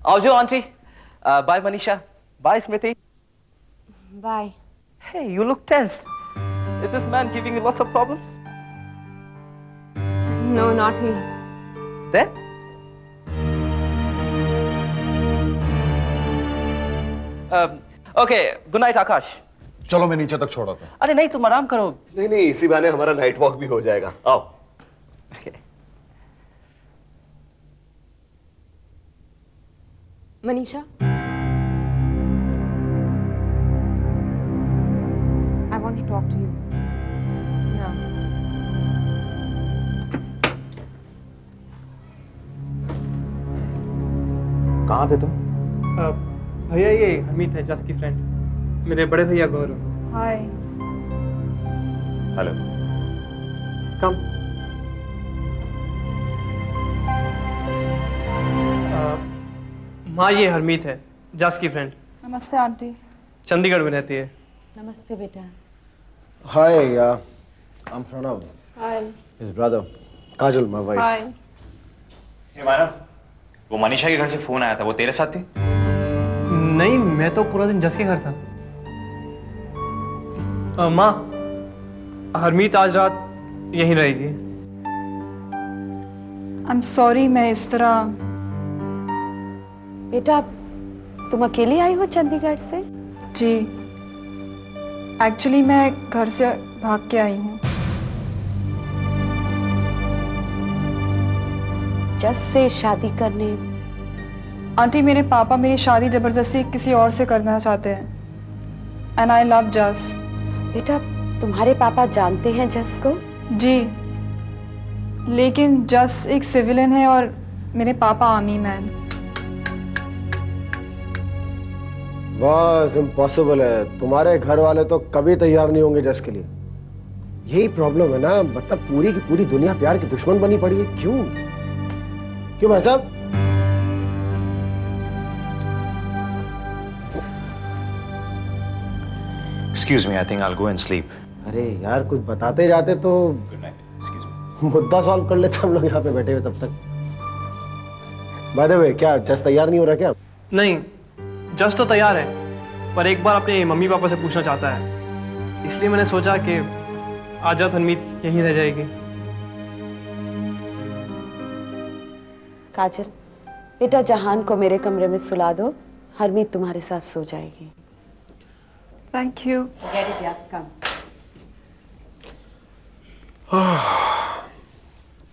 Aujo, auntie. Bye, Manisha. Bye, Smriti. Bye. Hey, you look tensed. Is this man giving you lots of problems? No, not he. Then? Okay, good night, Akash. चलो मैं नीचे तक छोड़ा था। अरे नहीं, तुम आराम करो। नहीं नहीं, इसी बहाने हमारा नाइट वॉक भी हो जाएगा। आओ। Manisha? I want to talk to you. Now. कहाँ थे तुम? भैया ये हमीद है, जस की फ्रेंड, मेरे बड़े भैया गौरव। Hi. हेलो। कम। माँ ये हरमीत है, जस की फ्रेंड। नमस्ते आंटी। चंडीगढ़ में रहती है। Namaste, beta. Hi, I'm Pranav. Hi. His brother. Kajal, my wife. Hi. हे मानव, वो मनीषा के घर से फोन आया था, वो तेरे साथ थी? नहीं, मैं तो पूरा दिन जस के घर था। माँ, हरमीत आज रात यहीं रहेगी। I'm sorry, मैं इस तरह। बेटा, तुम अकेली आई हो चंडीगढ़ से? जी, एक्चुअली मैं घर से भाग के आई हूँ। जस से शादी करने? आंटी, मेरे पापा मेरी शादी जबरदस्ती किसी और से करना चाहते हैं। एंड आई लव जस। बेटा, तुम्हारे पापा जानते हैं जस को? जी, लेकिन जस एक सिविलियन है और मेरे पापा आर्मी मैन। बस इम्पॉसिबल है, तुम्हारे घर वाले तो कभी तैयार नहीं होंगे जस के लिए। यही प्रॉब्लम है ना, मतलब पूरी की पूरी दुनिया प्यार की दुश्मन बनी पड़ी है। क्यों क्यों भाई साहब? Excuse me, I think I'll go and sleep. अरे यार, कुछ बताते जाते तो Good night. Excuse me. मुद्दा सॉल्व कर लेते हम लोग यहाँ पे बैठे हुए तब तक। बाय द वे, क्या जस तैयार नहीं हो रहा क्या? नहीं, जस तो तैयार है, पर एक बार अपने मम्मी पापा से पूछना चाहता है, इसलिए मैंने सोचा कि आज रात हरमीत यहीं रह जाएगी। काजल, बेटा जहान को मेरे कमरे में सुला दो, हरमीत तुम्हारे साथ सो जाएगी। Thank you.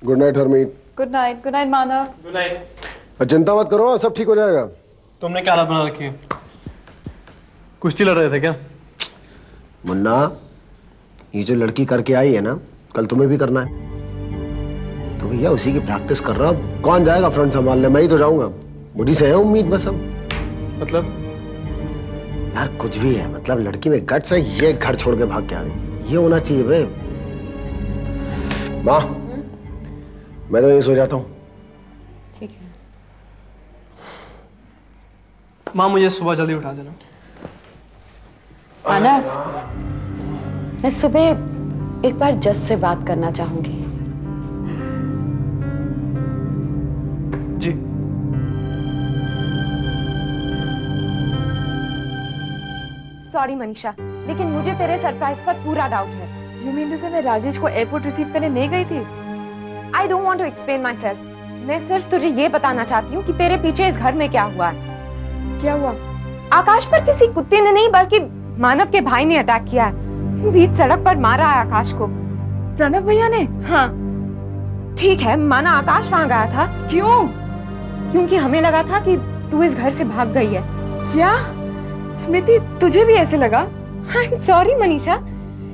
Good night Harmeet. Good night Manav. Good night. चिंता मत करो, सब ठीक हो जाएगा। तुमने क्या हालत बना रखी है? कुश्ती लड़ रहे थे क्या? मुन्ना, ये जो लड़की करके आई है ना, कल तुम्हें भी करना है। तो भैया उसी की प्रैक्टिस कर रहा हूं। कौन जाएगा फ्रंट संभालने? मैं ही तो जाऊंगा। मुझे से है उम्मीद बस अब। मतलब? यार कुछ भी है, मतलब लड़की में गट्स है, ये घर छोड़ के भाग के आ गई। ये होना चाहिए बे। माँ, मैं तो यही सो जाता हूँ। ठीक है। माँ, मुझे सुबह जल्दी उठा देना। मानव, मैं सुबह एक बार जस से बात करना चाहूंगी। जी। सॉरी मनीषा, लेकिन मुझे तेरे सरप्राइज पर पूरा डाउट है। यू मीन टू से मैं राजेश को एयरपोर्ट रिसीव करने नहीं गई थी? I don't want to explain myself. मैं सिर्फ तुझे ये बताना चाहती हूँ कि तेरे पीछे इस घर में क्या हुआ है। क्या हुआ? आकाश पर किसी कुत्ते ने नहीं बल्कि मानव के भाई ने अटैक किया है। बीच सड़क पर मारा है आकाश को। प्रणव भैया ने? हाँ, ठीक है, माना आकाश वहाँ गया था। क्यों? क्योंकि हमें लगा था कि तू इस घर से भाग गई है। क्या स्मृति, तुझे भी ऐसे लगा? आई एम सॉरी मनीषा,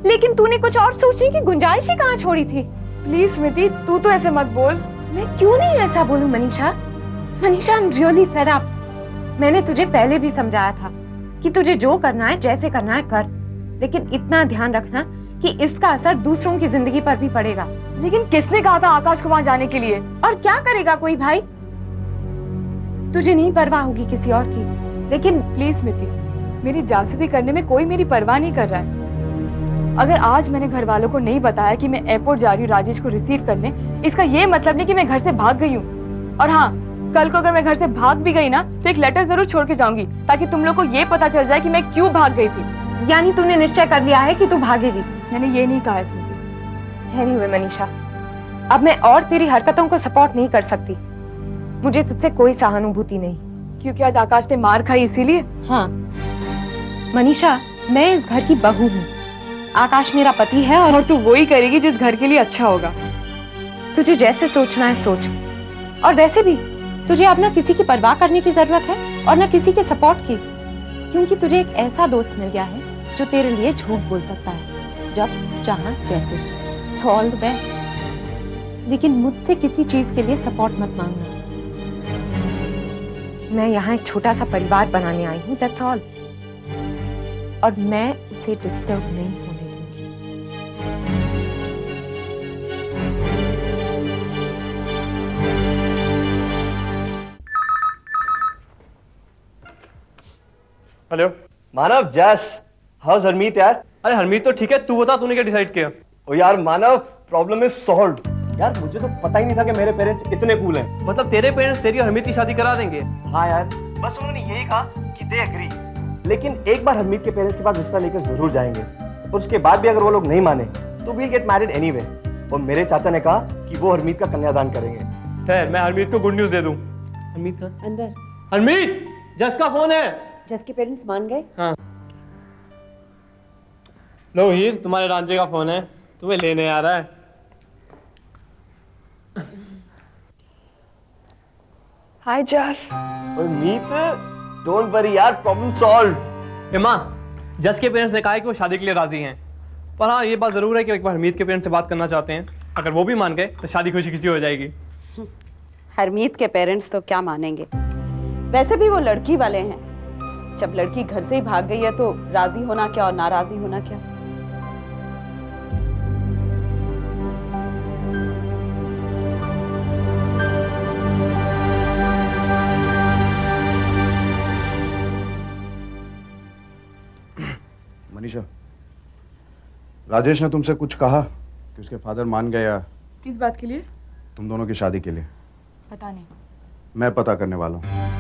लेकिन तूने कुछ और सोचने की गुंजाइश ही कहाँ छोड़ी थी। प्लीज स्मृति, तू तो ऐसे मत बोल। मैं क्यों नहीं ऐसा बोलूं Manisha? Manisha, I am really fed up. मैंने तुझे पहले भी समझाया था कि तुझे जो करना है, जैसे करना है कर, लेकिन इतना ध्यान रखना कि इसका असर दूसरों की जिंदगी पर भी पड़ेगा। लेकिन किसने कहा था आकाश को वहाँ जाने के लिए? और क्या करेगा कोई भाई? तुझे नहीं परवाह होगी किसी और की, लेकिन प्लीज स्मृति, मेरी जासूसी करने में कोई मेरी परवाह नहीं कर रहा है। अगर आज मैंने घर वालों को नहीं बताया कि मैं एयरपोर्ट जा रही हूँ राजेश को रिसीव करने, इसका ये मतलब नहीं कि मैं घर से भाग गई हूँ। और हाँ, कल को अगर मैं घर से भाग भी गई ना तो एक लेटर जरूर छोड़ के जाऊंगी ताकि तुम लोग को ये पता चल जाए कि मैं क्यों भाग गई थी। यानी तूने निश्चय कर लिया है कि तू भागेगी? मैंने ये नहीं कहा है स्मृति। एनीवे मनीषा, अब मैं और तेरी हरकतों को सपोर्ट नहीं कर सकती। मुझे तुझसे कोई सहानुभूति नहीं। क्योंकि आज आकाश ने मार खाई इसीलिए? हाँ मनीषा, मैं इस घर की बहू हूँ, आकाश मेरा पति है और तू वही करेगी जिस घर के लिए अच्छा होगा। तुझे जैसे सोचना है सोच। और वैसे भी तुझे अब ना किसी की परवाह करने की जरूरत है और ना किसी के सपोर्ट की, क्योंकि तुझे एक ऐसा दोस्त मिल गया है जो तेरे लिए झूठ बोल सकता है जब चाहा जैसे। ऑल द बेस्ट, लेकिन मुझसे किसी चीज के लिए सपोर्ट मत मांगना। मैं यहाँ एक छोटा सा परिवार बनाने आई हूँ, दैट्स ऑल। और मैं उसे डिस्टर्ब नहीं होने दूंगी। हेलो मानव, जस हाउस हरमीत यार? अरे हरमीत तो ठीक है, तू बता तूने क्या डिसाइड किया? ओ यार मानव, प्रॉब्लम इज सॉल्व्ड। यार मुझे तो पता ही नहीं था कि मेरे पेरेंट्स इतने कूल हैं। मतलब तेरे पेरेंट्स तेरी और हरमीत की शादी करा देंगे? हाँ यार, बस उन्होंने यही कहा कि दे एग्री, लेकिन एक बार हरमीत के पेरेंट्स के पास रिश्ता लेकर जरूर जाएंगे और उसके बाद भी अगर वो लोग नहीं माने तो वील गेट मैरिड एनीवे। और मेरे चाचा ने कहा कि वो हरमीत का कन्यादान करेंगे। ठहर, मैं हरमीत को गुड न्यूज दे दूं। हरमीत का अंदर। हरमीत, जस का फोन है। जस के पेरेंट्स मान गए? हाँ। लो हीर, तुम्हारे रांझे का फोन है, तुम्हें लेने आ रहा है। हाय जस। ओए मीत, डोंट वरी यार, प्रॉब्लम सॉल्व्ड। माँ, जस के पेरेंट्स ने कहा है कि वो शादी के लिए राजी हैं, पर हाँ ये बात जरूर है कि एक बार हरमीत के पेरेंट्स से बात करना चाहते हैं। अगर वो भी मान गए तो शादी खुशी खुशी हो जाएगी। हरमीत के पेरेंट्स तो क्या मानेंगे, वैसे भी वो लड़की वाले हैं। जब लड़की घर से ही भाग गई है तो राजी होना क्या और नाराजी होना क्या। मनीषा, राजेश ने तुमसे कुछ कहा कि उसके फादर मान गए या? किस बात के लिए? तुम दोनों की शादी के लिए। पता नहीं। मैं पता करने वाला हूँ।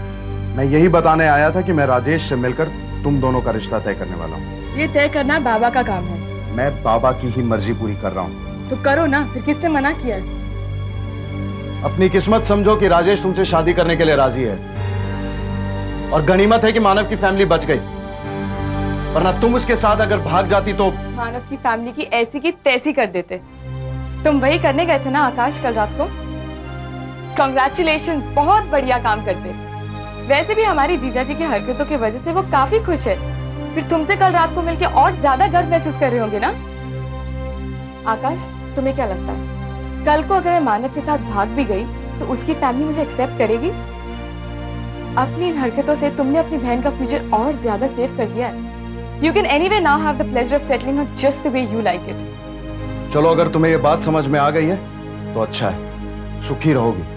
मैं यही बताने आया था कि मैं राजेश से मिलकर तुम दोनों का रिश्ता तय करने वाला हूँ। ये तय करना बाबा का काम है। मैं बाबा की ही मर्जी पूरी कर रहा हूँ। तो करो ना, फिर किसने मना किया है? अपनी किस्मत समझो कि राजेश तुमसे शादी करने के लिए राजी है, और गनीमत है कि मानव की फैमिली बच गई, वरना तुम उसके साथ अगर भाग जाती तो मानव की फैमिली की ऐसी की तैसी कर देते। तुम वही करने गए थे ना आकाश कल रात को? कांग्रेचुलेशंस, बहुत बढ़िया काम करते। वैसे भी हमारी जीजा जी की हरकतों की वजह से वो काफी खुश है। फिर तुमसे कल रात को मिलके और ज्यादा गर्व महसूस कर रहे होंगे ना? आकाश, तुम्हें क्या लगता है कल को अगर मैं मानव के साथ भाग भी गई तो उसकी फैमिली मुझे एक्सेप्ट करेगी? अपनी इन हरकतों से तुमने अपनी बहन का फ्यूचर और ज्यादा सेव कर दिया है। You can anyway now have the pleasure of settling her just the way you like it. चलो, अगर तुम्हें ये बात समझ में आ गई है तो अच्छा है, सुखी रहोगी।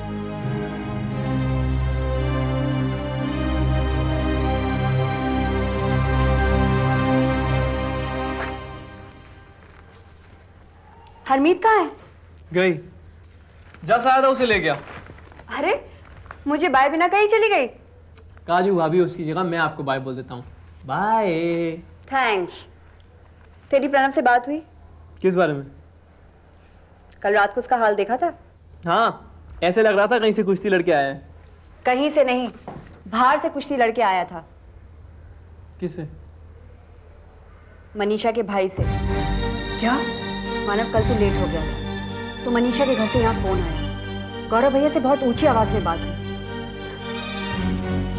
हरमीत कहाँ है? गई। जस आया था उसे ले गया। अरे मुझे बाय बिना कहीं चली गई। काजू भाभी उसकी जगह मैं आपको बाय बोल देता हूँ। बाय। थैंक्स। तेरी प्रणव से बात हुई? किस बारे में? कल रात को उसका हाल देखा था? हाँ, ऐसे लग रहा था कहीं से कुश्ती लड़के आए हैं। कहीं से नहीं, बाहर से कुश्ती लड़के आया था। किससे? मनीषा के भाई से। क्या? मानव, कल तू लेट हो गया था तो मनीषा के घर से यहाँ फोन आया। गौरव भैया से बहुत ऊंची आवाज में बात हुई।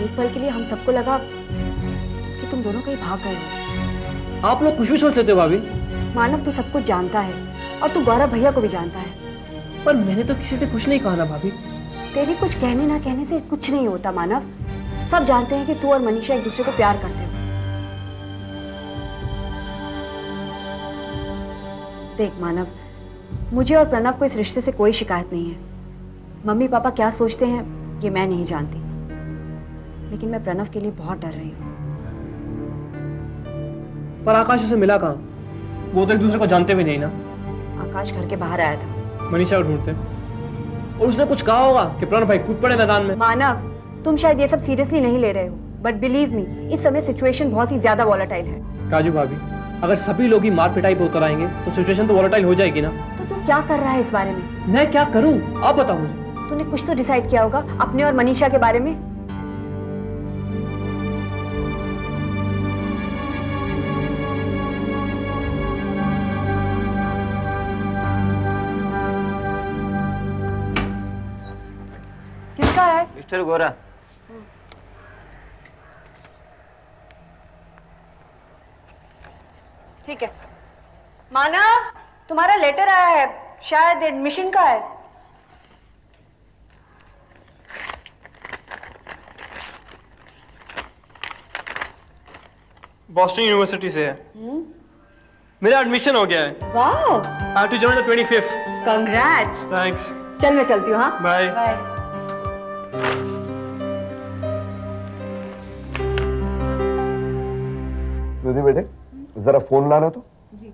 एक पल के लिए हम सबको लगा कि तुम दोनों कहीं भाग गए हो। आप लोग कुछ भी सोच लेते हो भाभी। मानव, तू सब कुछ जानता है और तू गौरव भैया को भी जानता है। पर मैंने तो किसी से कुछ नहीं कहा ना भाभी। तेरे कुछ कहने ना कहने से कुछ नहीं होता मानव। सब जानते हैं कि तू और मनीषा एक दूसरे को प्यार करते हो। देख मानव, मुझे और प्रणव को इस रिश्ते से कोई शिकायत नहीं है। मम्मी पापा क्या सोचते हैं ये मैं नहीं जानती, लेकिन मैं प्रणव के लिए बहुत डर रही हूँ। पर आकाश उसे मिला कहाँ? वो तो एक दूसरे को जानते भी नहीं ना। आकाश घर के बाहर आया था। मनीषा को ढूंढते। और उसने कुछ कहा होगा कि प्रणव भाई कूद पड़े मैदान में। मानव, तुम शायद ये सब सीरियसली नहीं ले रहे हो, बट बिलीव मी, इस समय सिचुएशन बहुत ही ज्यादा वॉलेटाइल है। काजू भाभी, अगर सभी लोग ही मार पिटाई पे उतर आएंगे तो सिचुएशन तो वॉलेटाइल हो जाएगी ना। तो तू क्या कर रहा है इस बारे में? मैं क्या करूं, आप बताओ मुझे। तूने कुछ तो डिसाइड किया होगा अपने और मनीषा के बारे में। किसका है? मिस्टर गोरा। ठीक है। मानव, तुम्हारा लेटर आया है, शायद एडमिशन का है। बॉस्टन यूनिवर्सिटी से है। मेरा एडमिशन हो गया है। Wow! I have to join the 25th. Congrats! Thanks. चल मैं चलती हूँ, हाँ? Bye. बाय। स्मृति बेटे, जरा फोन लाना तो। जी।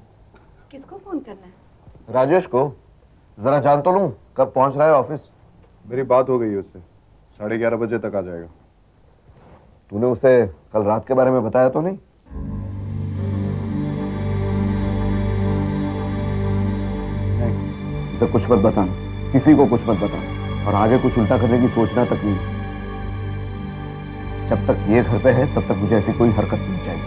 किसको फोन करना है? राजेश को। जरा जान तो लूं कब पहुंच रहा है ऑफिस। मेरी बात हो गई है उससे, 11:30 बजे तक आ जाएगा। तूने उसे कल रात के बारे में बताया तो नहीं? नहीं, तो कुछ मत बताना, किसी को कुछ मत बताना, और आगे कुछ उल्टा करने की सोचना तक नहीं। जब तक ये घर पे है तब तक मुझे ऐसी कोई हरकत नहीं चाहिए।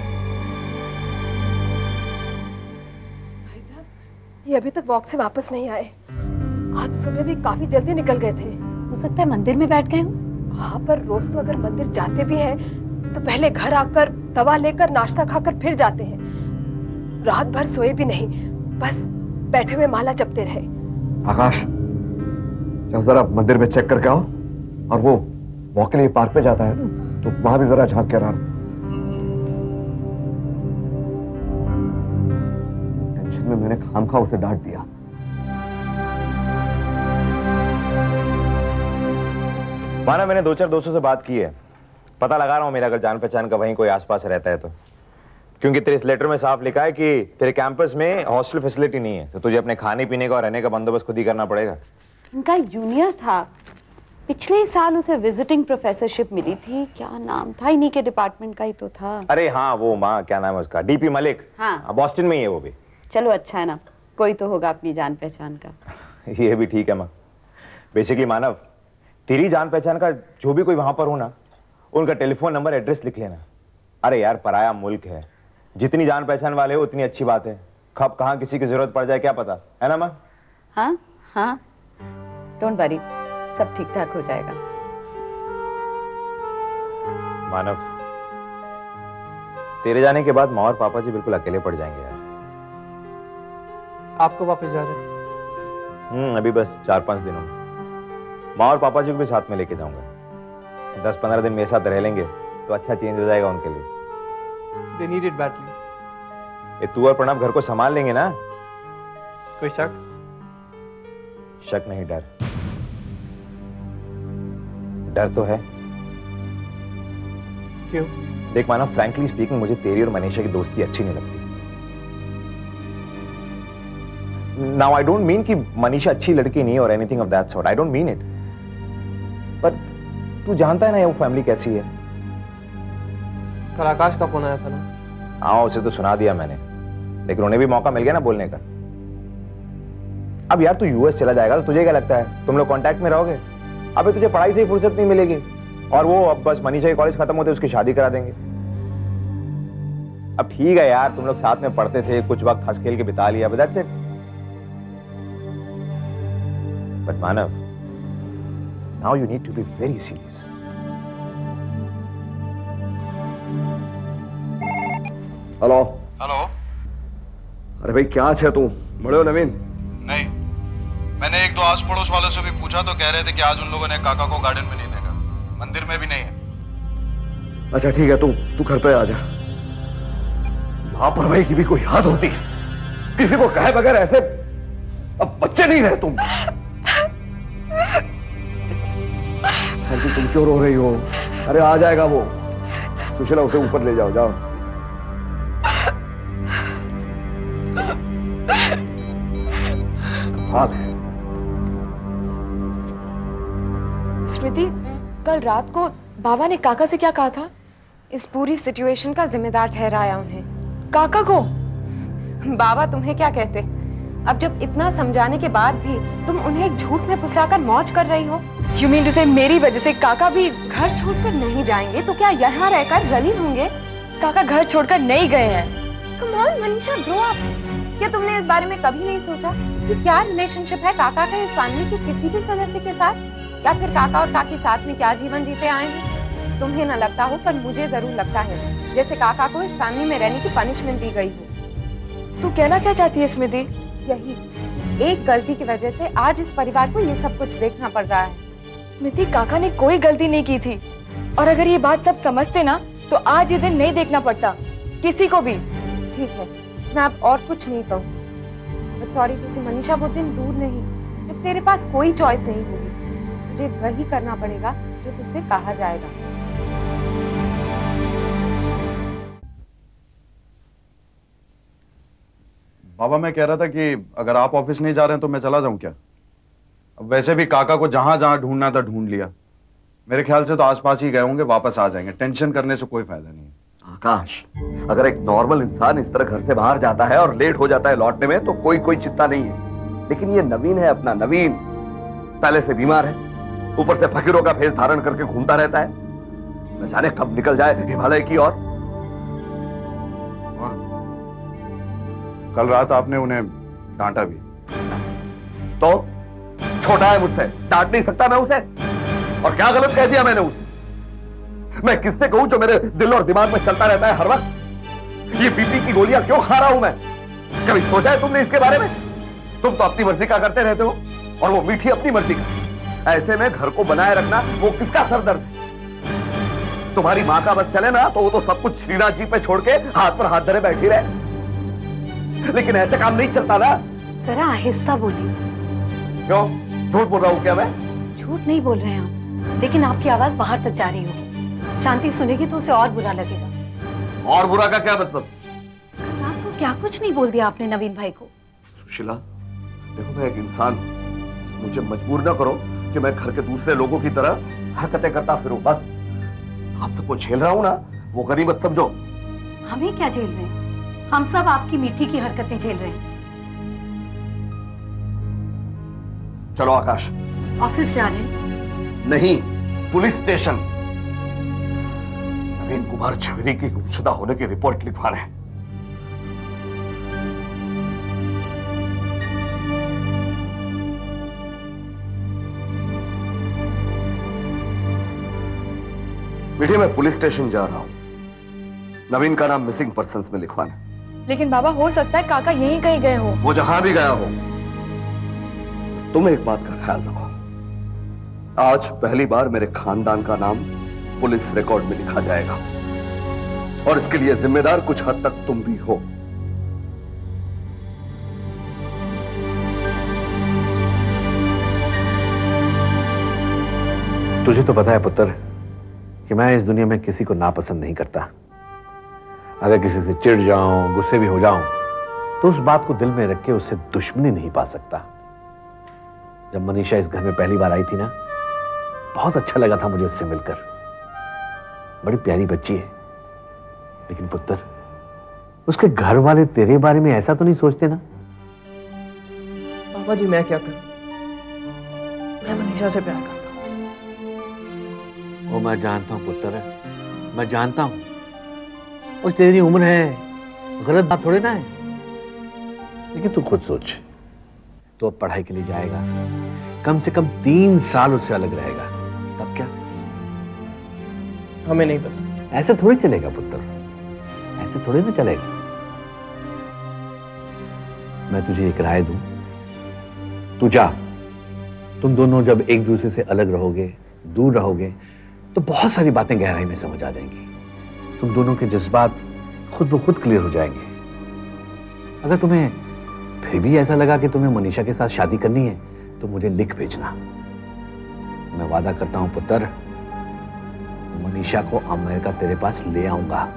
भाई साहब, ये अभी तक वॉक से वापस नहीं आए। आज सुबह भी काफी जल्दी निकल गए थे। हो सकता है मंदिर में बैठ गए हो। हाँ, पर रोज तो अगर मंदिर जाते भी हैं तो पहले घर आकर दवा लेकर नाश्ता खाकर फिर जाते हैं। रात भर सोए भी नहीं, बस बैठे हुए माला जपते रहे। आकाश, जब जरा मंदिर में चेक करके आओ, और वो वॉक के लिए पार्क पे जाता है ना, तो वहां भी जरा झांक के रहना। टेंशन में मैंने खामखा उसे डांट दिया। माना, मैंने 2-4 दोस्तों से बात की है, पता लगा रहा हूँ मेरा अगर जान पहचान का वहीं कोई आसपास रहता है तो। क्योंकि तेरे इस लेटर में साफ लिखा है कि तेरे कैंपस में हॉस्टल फैसिलिटी नहीं है, तो तुझे अपने खाने पीने का और रहने का बंदोबस्त खुद ही करना पड़ेगा। उनका एक जूनियर था, पिछले ही साल उसे विजिटिंग प्रोफेसरशिप मिली थी। क्या नाम था? इन्हीं के डिपार्टमेंट का ही तो था। अरे हाँ, वो माँ, क्या नाम है उसका, डीपी मलिक। हाँ, बॉस्टन में ही है वो भी। चलो अच्छा है ना, कोई तो होगा अपनी जान पहचान का। ये भी ठीक है माँ। बेसिकली मानव, तेरी जान पहचान का जो भी कोई वहां पर हो ना, उनका टेलीफोन नंबर, एड्रेस लिख लेना। अरे यार, पराया मुल्क है, जितनी जान पहचान वाले हो उतनी अच्छी बात है। कब कहाँ किसी की जरूरत पड़ जाए क्या पता, है ना माँ? हाँ हाँ, डोंट वरी, सब ठीक ठाक हो जाएगा। मानव, तेरे जाने के बाद माँ और पापा जी बिल्कुल अकेले पड़ जाएंगे यार। आपको वापस जा रहे हैं? अभी बस 4-5 दिनों में। माँ और पापा जी को भी साथ में लेके जाऊंगा। 10-15 दिन मेरे साथ रह लेंगे तो अच्छा चेंज हो जाएगा उनके लिए। They need it badly. ये तू और प्रणव घर को संभाल लेंगे ना? कोई शक? शक नहीं, डर। डर तो है। क्यों? देख मानव, फ्रैंकली स्पीकिंग, मुझे तेरी और मनीषा की दोस्ती अच्छी नहीं लगती। Now I don't mean कि मनीषा अच्छी लड़की नहीं और anything of that sort. I don't mean it. पर तू जानता है ना ये वो फैमिली कैसी है। कल आकाश का फोन आया था ना? हाँ, उसे तो सुना दिया मैंने, लेकिन उन्हें भी मौका मिल गया ना बोलने का। अब यार तू यूएस चला जाएगा तो तुझे क्या लगता है तुम लोग कांटेक्ट में रहोगे? अबे तुझे पढ़ाई से ही फुर्सत नहीं मिलेगी, और वो अब बस मनीषा की कॉलेज खत्म होते उसकी शादी करा देंगे। अब ठीक है यार, तुम लोग साथ में पढ़ते थे, कुछ वक्त हंस खेल के बिता लिया, but that's it. But Manav, now you need to be very serious. Hello. Hello. अरे भाई क्या है तू? बड़े हो नवीन? नहीं, मैंने 1-2 आस पड़ोस वालों से भी पूछा तो कह रहे थे कि आज उन लोगों ने काका को गार्डन में नहीं देखा, मंदिर में भी नहीं है। अच्छा ठीक है, तू घर पे आ जा। लापरवाही की भी कोई हद होती है, किसी को कहे बगैर ऐसे। अब बच्चे नहीं रहे तुम। आंटी तुम क्यों रो रही हो? अरे आ जाएगा वो। सुशीला उसे ऊपर ले जाओ, जाओ। कमाल है। स्मृति, कल रात को बाबा ने काका से क्या कहा था? इस पूरी सिचुएशन का जिम्मेदार ठहराया उन्हें। काका को? बाबा तुम्हें क्या कहते? अब जब इतना समझाने के बाद भी तुम उन्हें एक झूठ में फुसलाकर मौज कर रही हो। You mean to say मेरी वजह से काका भी घर छोड़कर नहीं जाएंगे तो क्या यहाँ रहकर जलील होंगे? काका घर छोड़कर नहीं गए हैं। Come on, Manisha, grow up। क्या तुमने इस बारे में कभी नहीं सोचा कि क्या रिलेशनशिप है काका का इस फैमिली के किसी भी सदस्य के साथ? या फिर काका और काकी साथ में क्या जीवन जीते आए हैं? तुम्हें न लगता हो, पर मुझे जरूर लगता है जैसे काका को इस फैमिली में रहने की पनिशमेंट दी गई हो। तू कहना क्या चाहती है स्मृति? यही कि एक गलती की वजह से आज इस परिवार को ये सब कुछ देखना पड़ रहा है। स्मृति, काका ने कोई गलती नहीं की थी, और अगर ये बात सब समझते ना तो आज ये दिन नहीं देखना पड़ता किसी को भी। ठीक है, मैं अब और कुछ नहीं कहूँ। बट सॉरी टू से मनीषा, वो दिन दूर नहीं जब तेरे पास कोई चॉइस नहीं होगी। तुझे वही करना पड़ेगा जो तुझसे कहा जाएगा। बाबा, मैं कह रहा था कि अगर आप ऑफिस नहीं जा रहे हैं तो मैं चला जाऊं क्या? अब वैसे भी काका को जहां जहां ढूंढना था ढूंढ लिया। मेरे ख्याल से तो आसपास ही गए होंगे, वापस आ जाएंगे। टेंशन करने से कोई फायदा नहीं है। आकाश, अगर एक नॉर्मल इंसान इस तरह घर से बाहर जाता है और लेट हो जाता है लौटने में तो कोई चिंता नहीं है, लेकिन ये नवीन है अपना। नवीन पहले से बीमार है, ऊपर से फकीरों का भेष धारण करके घूमता रहता है। न जाने कब निकल जाए हिमालय की ओर। कल रात आपने उन्हें डांटा भी तो? छोटा है मुझसे, डांट नहीं सकता मैं उसे? और क्या गलत कह दिया मैंने उसे? मैं किससे कहूं जो मेरे दिल और दिमाग में चलता रहता है हर वक्त? ये बीपी की गोलियां क्यों खा रहा हूं मैं? कभी सोचा है तुमने इसके बारे में? तुम तो अपनी मर्जी का करते रहते हो और वो मीठी अपनी मर्जी का। ऐसे में घर को बनाए रखना वो किसका सरदर्द है? तुम्हारी मां का बस चले ना तो वो तो सब कुछ श्रीनाथ जी पे छोड़ के हाथ पर हाथ धरे बैठी रहे, लेकिन ऐसे काम नहीं चलता ना। जरा आहिस्ता बोलिए। क्यों? झूठ बोल रहा हूं क्या मैं? झूठ नहीं बोल रहे हैं आप, लेकिन आपकी आवाज बाहर तक जा रही होगी। शांति सुनेगी तो उसे और बुरा लगेगा। और बुरा का क्या मतलब? रात को क्या कुछ नहीं बोल दिया आपने नवीन भाई को? सुशीला, देखो मैं एक इंसान, मुझे मजबूर ना करो कि मैं घर के दूसरे लोगों की तरह हरकतें करता फिरूं। बस आप सबको झेल रहा हूं ना, वो गनीमत समझो। हमें क्या झेल रहे हैं? हम सब आपकी मीठी की हरकतें झेल रहे हैं। चलो आकाश। ऑफिस जा रहे हैं? नहीं, पुलिस स्टेशन। नवीन कुमार झवेरी की गुमशुदा होने की रिपोर्ट लिखवाने। बेटे, मैं पुलिस स्टेशन जा रहा हूं, नवीन का नाम मिसिंग पर्सन्स में लिखवाना। लेकिन बाबा, हो सकता है काका यहीं कहीं गए हो। वो जहां भी गया हो, तुम एक बात का ख्याल रखो। आज पहली बार मेरे खानदान का नाम पुलिस रिकॉर्ड में लिखा जाएगा, और इसके लिए जिम्मेदार कुछ हद तक तुम भी हो। तुझे तो पता है पुत्र कि मैं इस दुनिया में किसी को नापसंद नहीं करता। अगर किसी से चिढ़ जाऊं, गुस्से भी हो जाऊं, तो उस बात को दिल में रख के उससे दुश्मनी नहीं पा सकता। जब मनीषा इस घर में पहली बार आई थी ना, बहुत अच्छा लगा था मुझे उससे मिलकर। बड़ी प्यारी बच्ची है, लेकिन पुत्र, उसके घर वाले तेरे बारे में ऐसा तो नहीं सोचते ना? पापा जी, मैं क्या करूं? मैं मनीषा से प्यार करता हूं। वो मैं जानता हूं पुत्र, मैं जानता हूं। और तेरी उम्र है, गलत बात थोड़ी ना है। लेकिन तू खुद सोच, तो अब पढ़ाई के लिए जाएगा, कम से कम 3 साल उससे अलग रहेगा, तब क्या? हमें नहीं पता। ऐसे थोड़ी चलेगा पुत्र, ऐसे थोड़ी ना चलेगा। मैं तुझे एक राय दूं, तू जा। तुम दोनों जब एक दूसरे से अलग रहोगे, दूर रहोगे, तो बहुत सारी बातें गहराई में समझ आ जाएंगी। तुम दोनों के जज्बात खुद ब खुद क्लियर हो जाएंगे। अगर तुम्हें फिर भी ऐसा लगा कि तुम्हें मनीषा के साथ शादी करनी है, तो मुझे लिख भेजना। मैं वादा करता हूं पुत्र, मनीषा को अमेरिका तेरे पास ले आऊंगा।